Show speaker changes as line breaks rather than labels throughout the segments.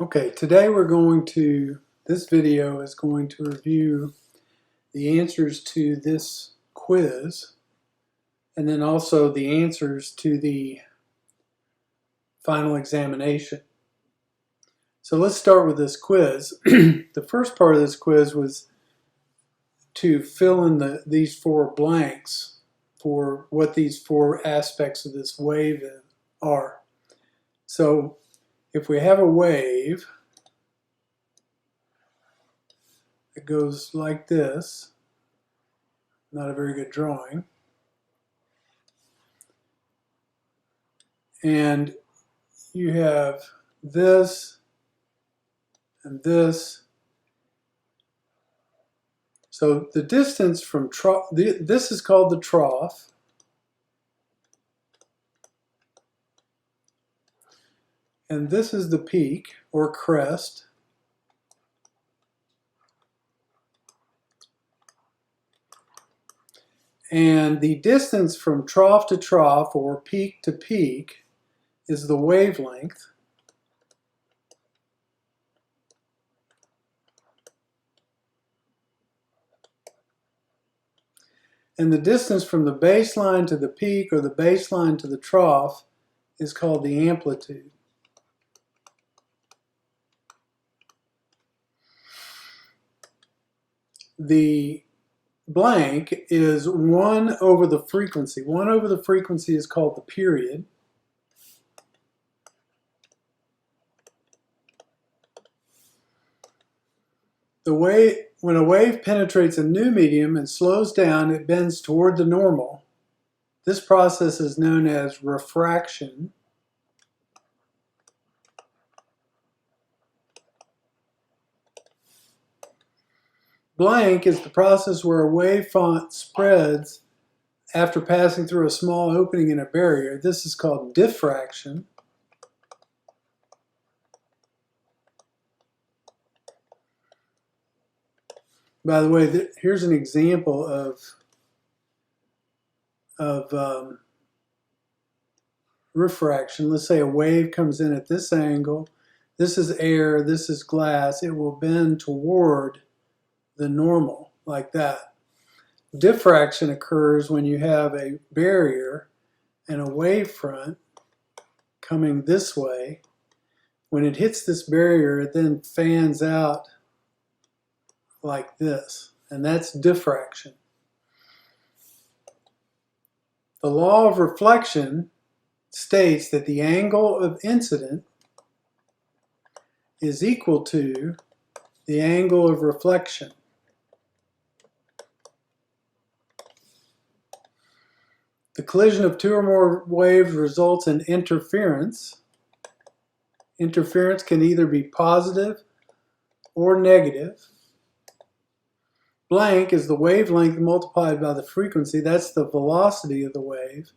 Okay, this video is going to review the answers to this quiz and then also the answers to the final examination. So let's start with this quiz. The first part of this quiz was to fill in these four blanks for what these four aspects of this wave are. So if we have a wave that goes like this, not a very good drawing, and you have this and this. So the distance from trough, this is called the trough. And this is the peak or crest. And the distance from trough to trough or peak to peak is the wavelength. And the distance from the baseline to the peak or the baseline to the trough is called the amplitude. The blank is 1 over the frequency. 1 over the frequency is called the period. When a wave penetrates a new medium and slows down, it bends toward the normal. This process is known as refraction. Blank is the process where a wave front spreads after passing through a small opening in a barrier. This is called diffraction. By the way, here's an example of refraction. Let's say a wave comes in at this angle. This is air, this is glass. It will bend toward the normal, like that. Diffraction occurs when you have a barrier and a wave front coming this way. When it hits this barrier, it then fans out like this, and that's diffraction. The law of reflection states that the angle of incident is equal to the angle of reflection. The collision of two or more waves results in interference. Interference can either be positive or negative. Blank is the wavelength multiplied by the frequency. That's the velocity of the wave.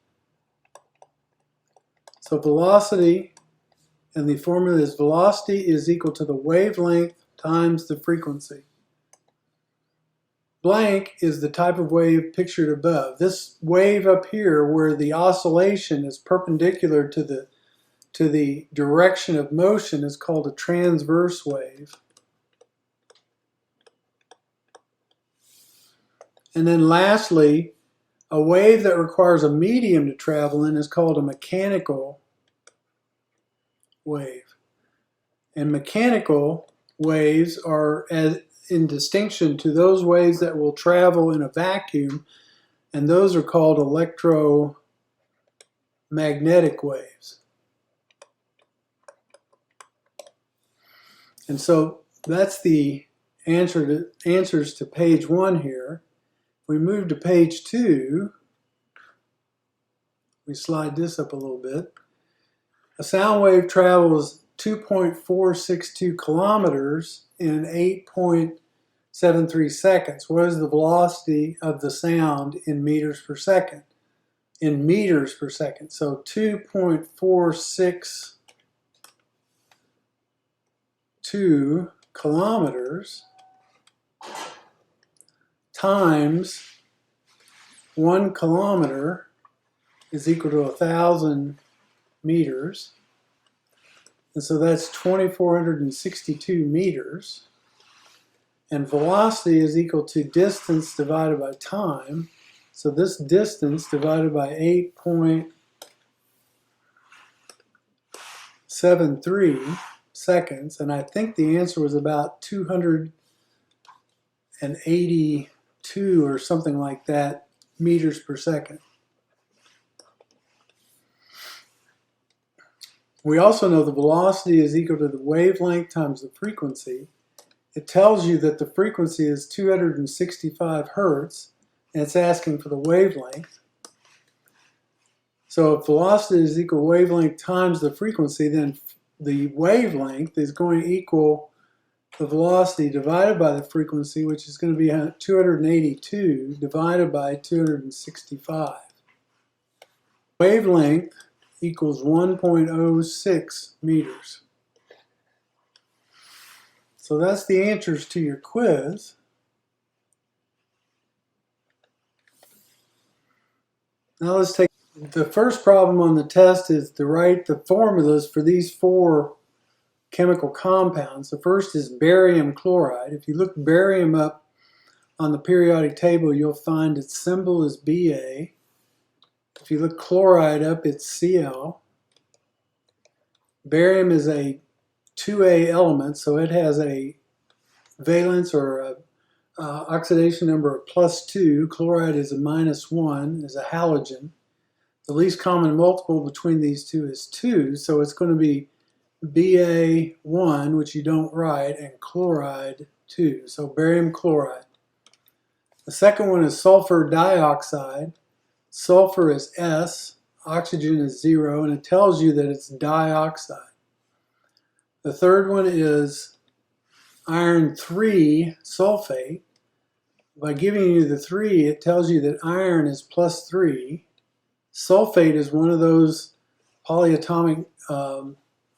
So velocity, and the formula is velocity is equal to the wavelength times the frequency. Blank is the type of wave pictured above. This wave up here where the oscillation is perpendicular to the direction of motion is called a transverse wave. And then lastly, a wave that requires a medium to travel in is called a mechanical wave. And mechanical waves are in distinction to those waves that will travel in a vacuum, and those are called electromagnetic waves. And so that's the answers to page 1 here. We move to page 2. We slide this up a little bit. A sound wave travels 2.462 kilometers in 8.73 seconds. What is the velocity of the sound in meters per second? In meters per second. So 2.462 kilometers times 1 kilometer is equal to 1,000 meters. And so that's 2,462 meters. And velocity is equal to distance divided by time. So this distance divided by 8.73 seconds, and I think the answer was about 282 or something like that meters per second. We also know the velocity is equal to the wavelength times the frequency. It tells you that the frequency is 265 hertz, and it's asking for the wavelength. So if velocity is equal to wavelength times the frequency, then the wavelength is going to equal the velocity divided by the frequency, which is going to be 282 divided by 265. Wavelength equals 1.06 meters. So that's the answers to your quiz. Now let's take the first problem on the test is to write the formulas for these four chemical compounds. The first is barium chloride. If you look barium up on the periodic table, you'll find its symbol is Ba. If you look chloride up, it's Cl. Barium is a 2A element, so it has a valence or a oxidation number of +2. Chloride is a -1, is a halogen. The least common multiple between these two is 2, so it's going to be Ba1, which you don't write, and chloride 2, so barium chloride. The second one is sulfur dioxide. Sulfur is S, oxygen is 0, and it tells you that it's dioxide. The third one is iron 3 sulfate. By giving you the 3, it tells you that iron is +3. Sulfate is one of those polyatomic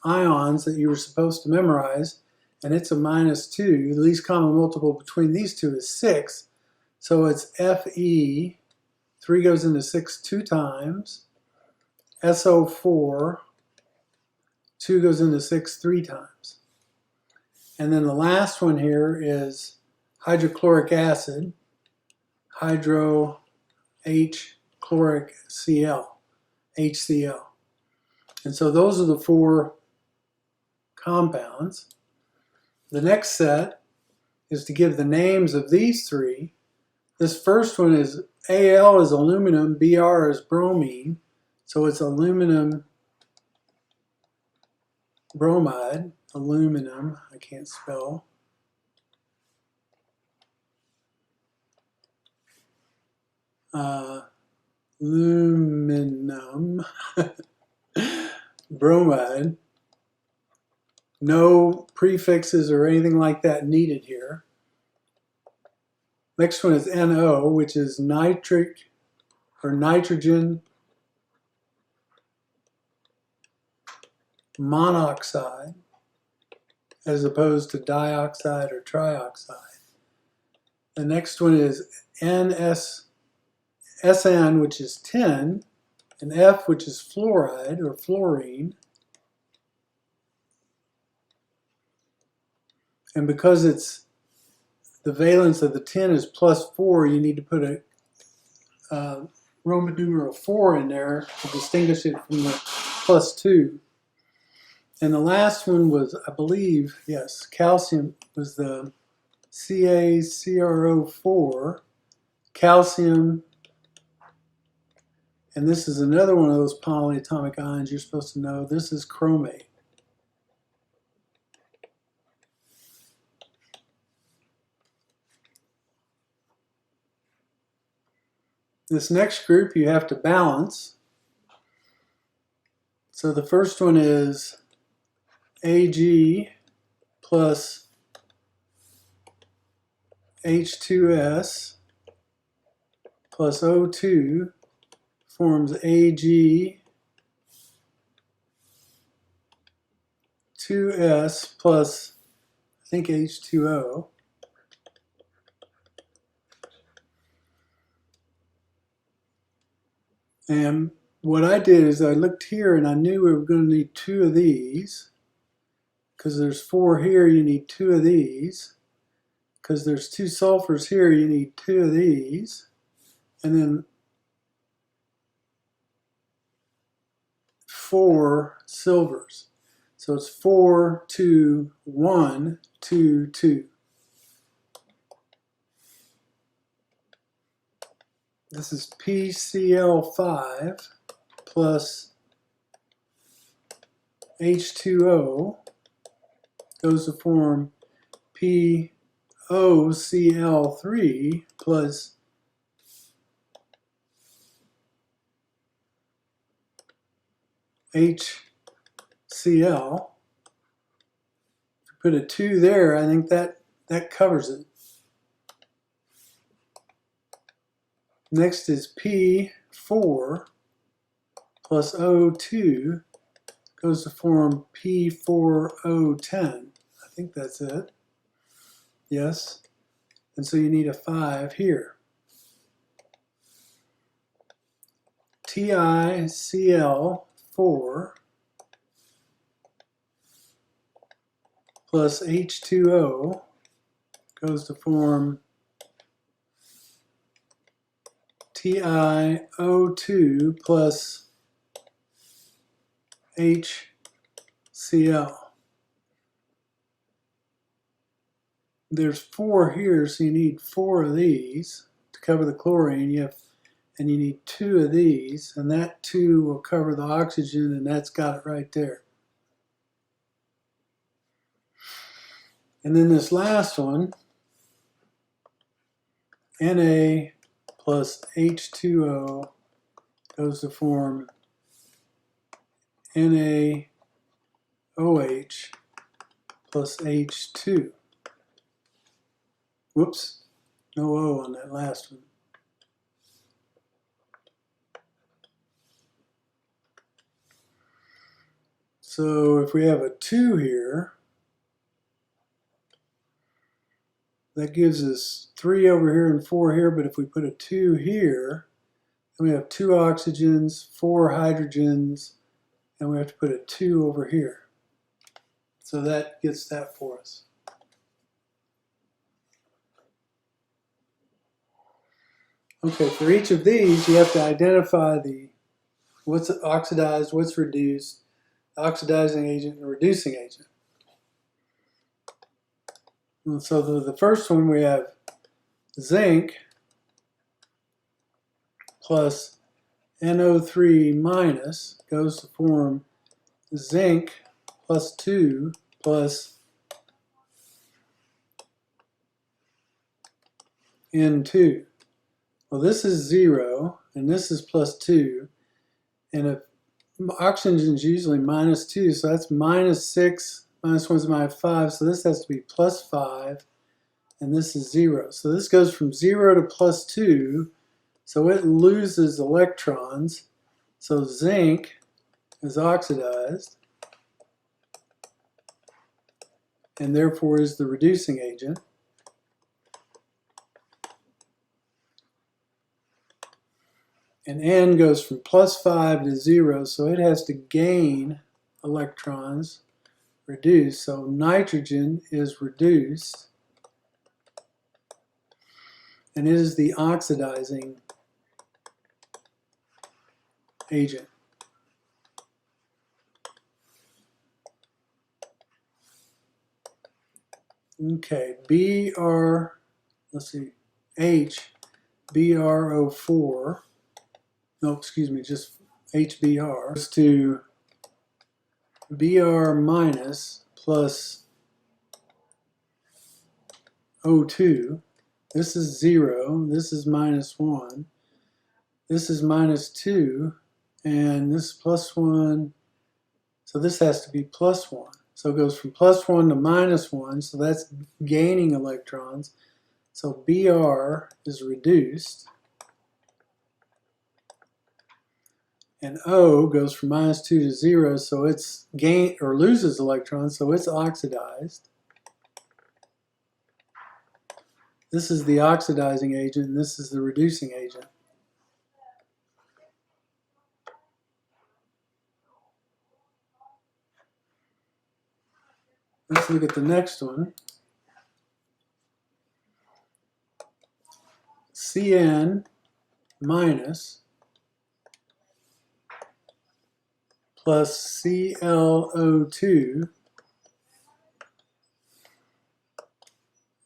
ions that you were supposed to memorize, and it's a -2. The least common multiple between these two is 6, so it's Fe. 3 goes into 6 2 times. SO4, 2 goes into 6 3 times. And then the last one here is hydrochloric acid, hydro H chloric Cl, HCl. And so those are the four compounds. The next set is to give the names of these three. This first one is Al is aluminum, Br is bromine, so it's aluminum bromide, aluminum, I can't spell. Aluminum bromide. No prefixes or anything like that needed here. Next one is NO, which is nitric or nitrogen monoxide, as opposed to dioxide or trioxide. The next one is SN, which is tin, and F, which is fluoride or fluorine. And because it's the valence of the tin is +4, you need to put a Roman numeral 4 in there to distinguish it from the +2. And the last one was, I believe, yes, calcium was the CaCrO4, calcium, and this is another one of those polyatomic ions you're supposed to know. This is chromate. This next group you have to balance. So the first one is Ag plus H2S plus O2 forms Ag 2S plus, I think, H2O. And what I did is I looked here and I knew we were going to need 2 of these. because there's 4 here, you need 2 of these. Because there's 2 sulfurs here, you need 2 of these. And then 4 silvers. So it's 4, 2, 1, 2, 2. This is PCl5 plus H2O goes to form POCl3 plus HCl. If you put a 2 there, I think that covers it. Next is P4 plus O2 goes to form P4O10. I think that's it. Yes. And so you need a 5 here. TiCl4 plus H2O goes to form TiO2 plus HCl. There's 4 here, so you need 4 of these to cover the chlorine. And you need 2 of these, and that 2 will cover the oxygen, and that's got it right there. And then this last one, Na plus H2O goes to form NaOH plus H2. Whoops, no O on that last one. So if we have a 2 here, that gives us 3 over here and 4 here, but if we put a 2 here, then we have 2 oxygens, 4 hydrogens, and we have to put a 2 over here. So that gets that for us. Okay, for each of these, you have to identify what's oxidized, what's reduced, oxidizing agent, and reducing agent. And so the first one, we have zinc plus NO3 minus goes to form zinc plus 2 plus N2. Well, this is 0, and this is plus 2, and if oxygen is usually minus 2, so that's minus 6, minus 1 is minus 5, so this has to be plus 5, and this is 0. So this goes from 0 to plus 2, so it loses electrons, so zinc is oxidized, and therefore is the reducing agent. And N goes from plus 5 to 0, so it has to gain electrons, reduce. So nitrogen is reduced, and it is the oxidizing agent. Okay, let's see, HBrO4. No, excuse me, just HBr goes to Br minus plus O2. This is 0, this is minus 1, this is minus 2, and this is plus 1, so this has to be plus 1. So it goes from plus 1 to minus 1, so that's gaining electrons. So Br is reduced. And O goes from minus 2 to 0, so it's loses electrons, so it's oxidized. This is the oxidizing agent, and this is the reducing agent. Let's look at the next one. Cn minus plus ClO2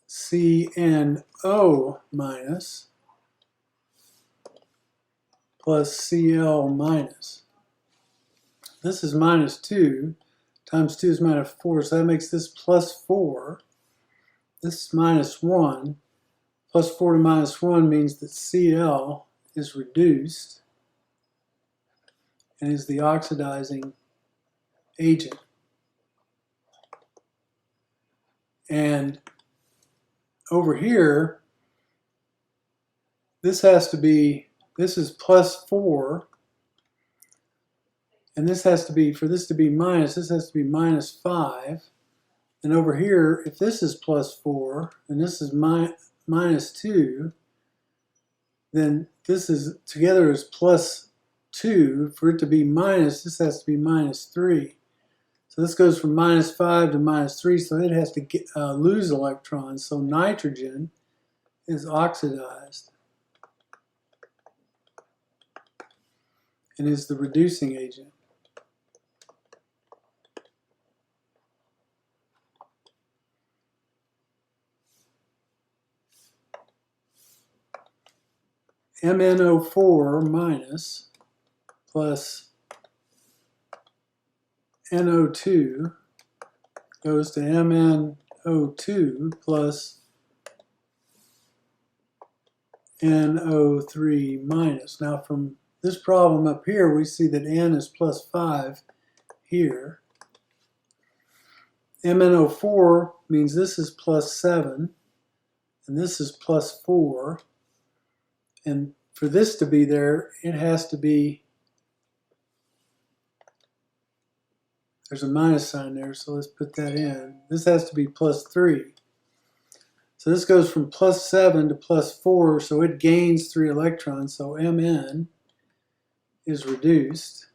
CnO minus plus Cl minus. This is minus 2 times 2 is minus 4, so that makes this plus 4. This is minus 1. Plus 4 to minus 1 means that Cl is reduced and is the oxidizing agent. And over here, this has to be, this is plus 4, and this has to be, for this to be minus, this has to be minus 5. And over here, if this is plus 4, and this is minus 2, then this is, together is plus 2. For it to be minus, this has to be minus 3. So this goes from minus 5 to minus 3, so it has to lose electrons. So nitrogen is oxidized and is the reducing agent. MnO4 minus plus NO2 goes to MnO2 plus NO3 minus. Now from this problem up here, we see that N is plus 5 here. MnO4 means this is plus 7, and this is plus 4. And for this to be there, it has to be, there's a minus sign there, so let's put that in. This has to be plus 3. So this goes from plus 7 to plus 4, so it gains 3 electrons, so Mn is reduced.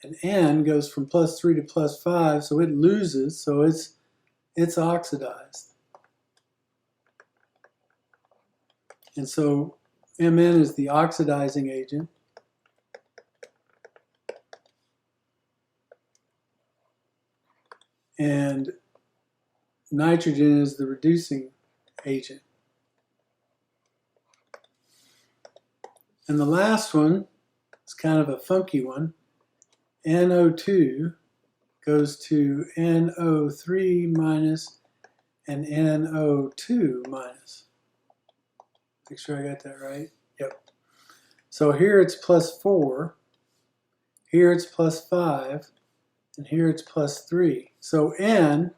And N goes from plus 3 to plus 5, so it loses, so it's oxidized. And so Mn is the oxidizing agent. And nitrogen is the reducing agent. And the last one is kind of a funky one. NO2 goes to NO3 minus and NO2 minus. Make sure I got that right. Yep. So here it's plus 4, here it's plus 5, and here it's plus 3. So N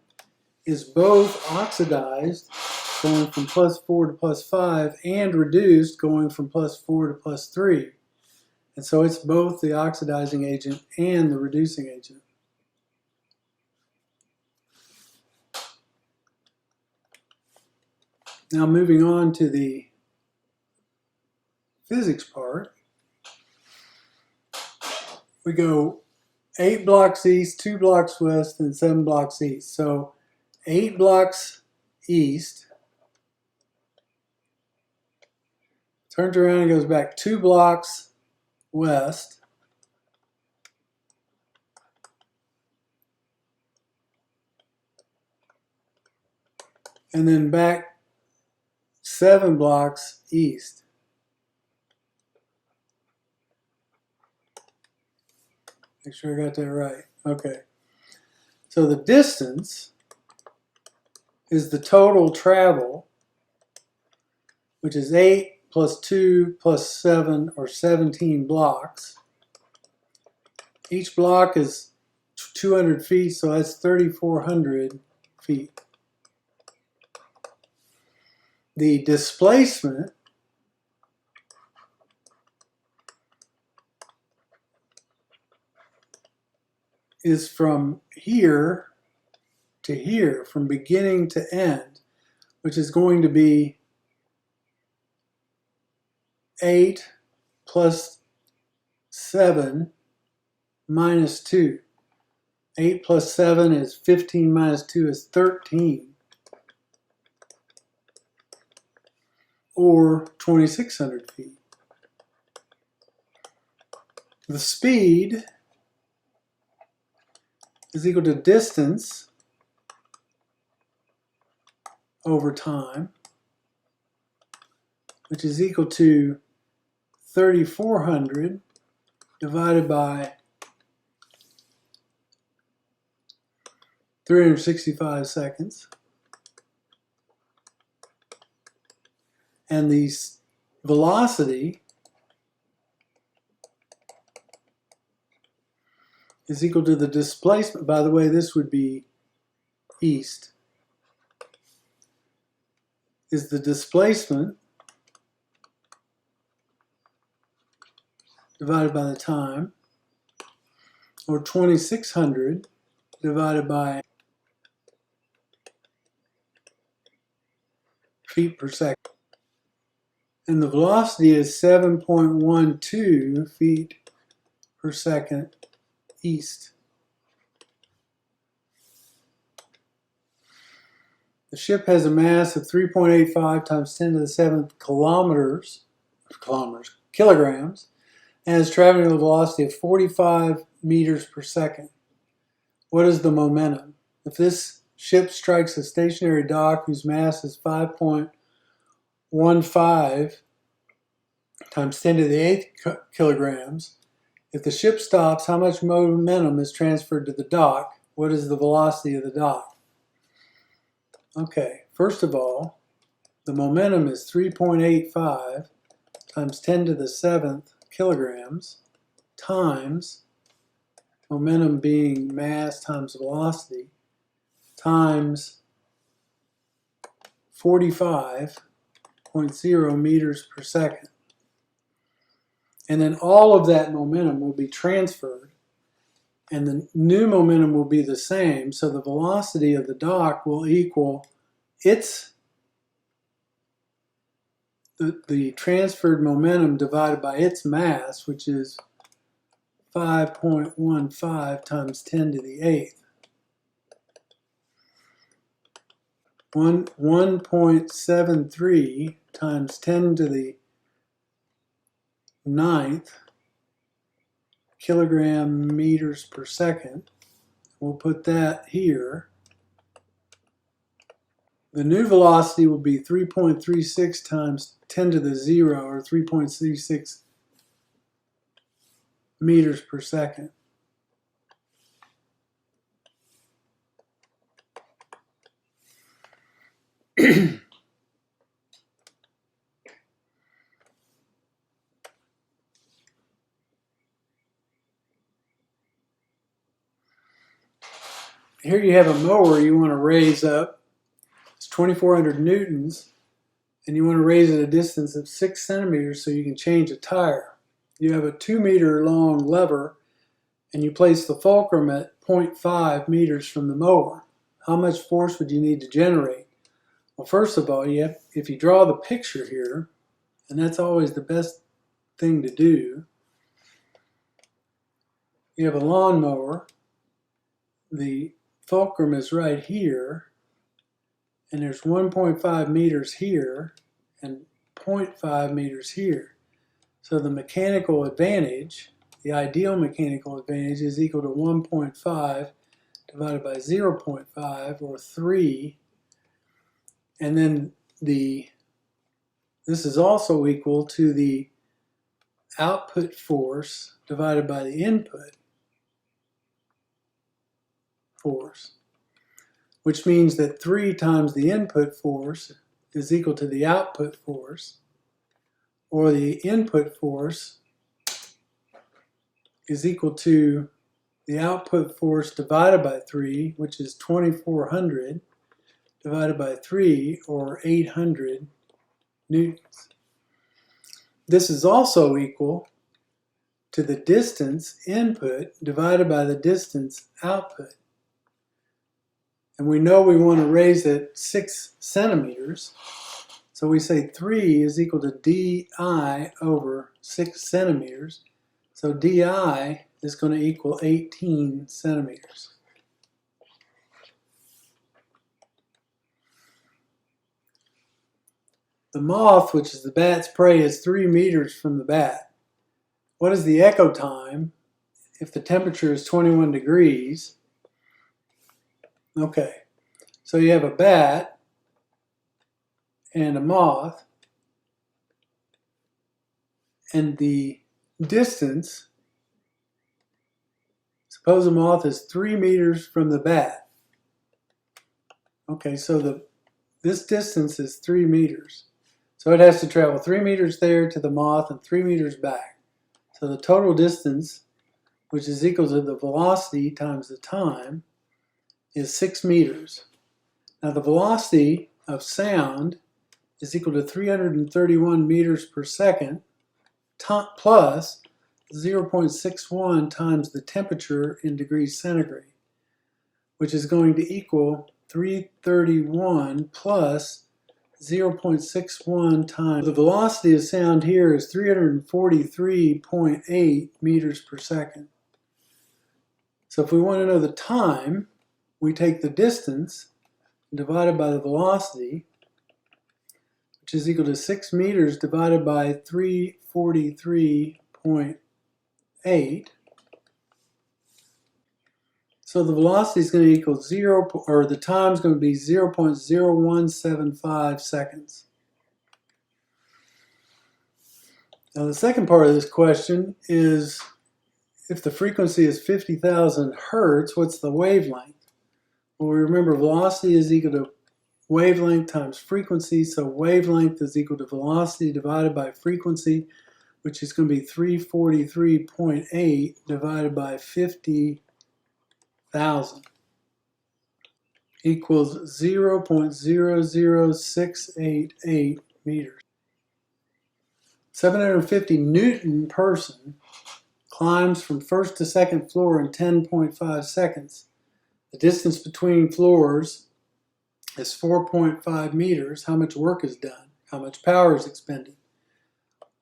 is both oxidized, going from plus 4 to plus 5, and reduced, going from plus 4 to plus 3. And so it's both the oxidizing agent and the reducing agent. Now moving on to the physics part, we go 8 blocks east, 2 blocks west, and 7 blocks east. So 8 blocks east, turns around and goes back 2 blocks west, and then back 7 blocks east. Make sure I got that right. Okay. So the distance is the total travel, which is 8 plus 2 plus 7, or 17 blocks. Each block is 200 feet, so that's 3,400 feet. The displacement is from here to here, from beginning to end, which is going to be 8 plus 7 minus 2. 8 plus 7 is 15 minus 2 is 13. Or 2,600 feet. The speed is equal to distance over time, which is equal to 3,400 divided by 365 seconds. And the velocity is equal to the displacement. By the way, this would be east. Is the displacement divided by the time, or 2,600 divided by feet per second. And the velocity is 7.12 feet per second east. The ship has a mass of 3.85 times 10 to the 7th kilograms, and is traveling at a velocity of 45 meters per second. What is the momentum? If this ship strikes a stationary dock whose mass is 5.15 times 10 to the 8th kilograms, if the ship stops, how much momentum is transferred to the dock? What is the velocity of the dock? Okay, first of all, the momentum is 3.85 times 10 to the 7th kilograms times momentum being mass times velocity times 45.0 meters per second. And then all of that momentum will be transferred, and the new momentum will be the same, so the velocity of the dock will equal the transferred momentum divided by its mass, which is 5.15 times 10 to the 8th. 1.73 times 10 to the 9th kilogram meters per second. We'll put that here. The new velocity will be 3.36 times 10 to the 0, or 3.36 meters per second. Here you have a mower you want to raise up. It's 2,400 newtons, and you want to raise it a distance of 6 centimeters so you can change a tire. You have a 2-meter long lever, and you place the fulcrum at 0.5 meters from the mower. How much force would you need to generate? Well, first of all, if you draw the picture here, and that's always the best thing to do, you have a lawnmower. The fulcrum is right here, and there's 1.5 meters here and 0.5 meters here. So the mechanical advantage, the ideal mechanical advantage, is equal to 1.5 divided by 0.5, or 3. And then this is also equal to the output force divided by the input force, which means that 3 times the input force is equal to the output force, or the input force is equal to the output force divided by 3, which is 2,400 divided by 3, or 800 newtons. This is also equal to the distance input divided by the distance output. And we know we want to raise it 6 centimeters. So we say 3 is equal to di over 6 centimeters. So di is going to equal 18 centimeters. The moth, which is the bat's prey, is 3 meters from the bat. What is the echo time if the temperature is 21 degrees? Okay, so you have a bat and a moth, and the distance, suppose the moth is 3 meters from the bat. Okay, so this distance is 3 meters. So it has to travel 3 meters there to the moth and 3 meters back. So the total distance, which is equal to the velocity times the time, is 6 meters. Now the velocity of sound is equal to 331 meters per second plus 0.61 times the temperature in degrees centigrade, which is going to equal 331 plus 0.61 times. The velocity of sound here is 343.8 meters per second. So if we want to know the time, we take the distance divided by the velocity, which is equal to 6 meters divided by 343.8. So the velocity is going to equal the time is going to be 0.0175 seconds. Now the second part of this question is, if the frequency is 50,000 hertz, what's the wavelength? Well, we remember velocity is equal to wavelength times frequency, so wavelength is equal to velocity divided by frequency, which is going to be 343.8 divided by 50,000 equals 0.00688 meters. 750 Newton person climbs from first to second floor in 10.5 seconds. The distance between floors is 4.5 meters. How much work is done? How much power is expended?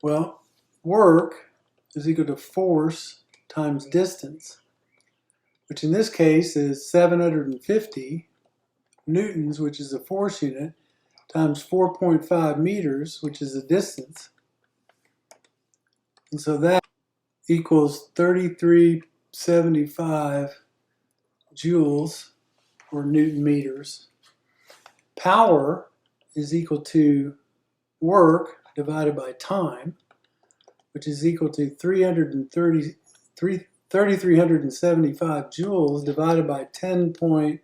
Well, work is equal to force times distance, which in this case is 750 newtons, which is a force unit, times 4.5 meters, which is a distance. And so that equals 3375 joules or Newton meters. Power is equal to work divided by time, which is equal to 3,375 joules divided by 10.5.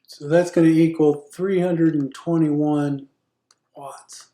So that's going to equal 321 watts.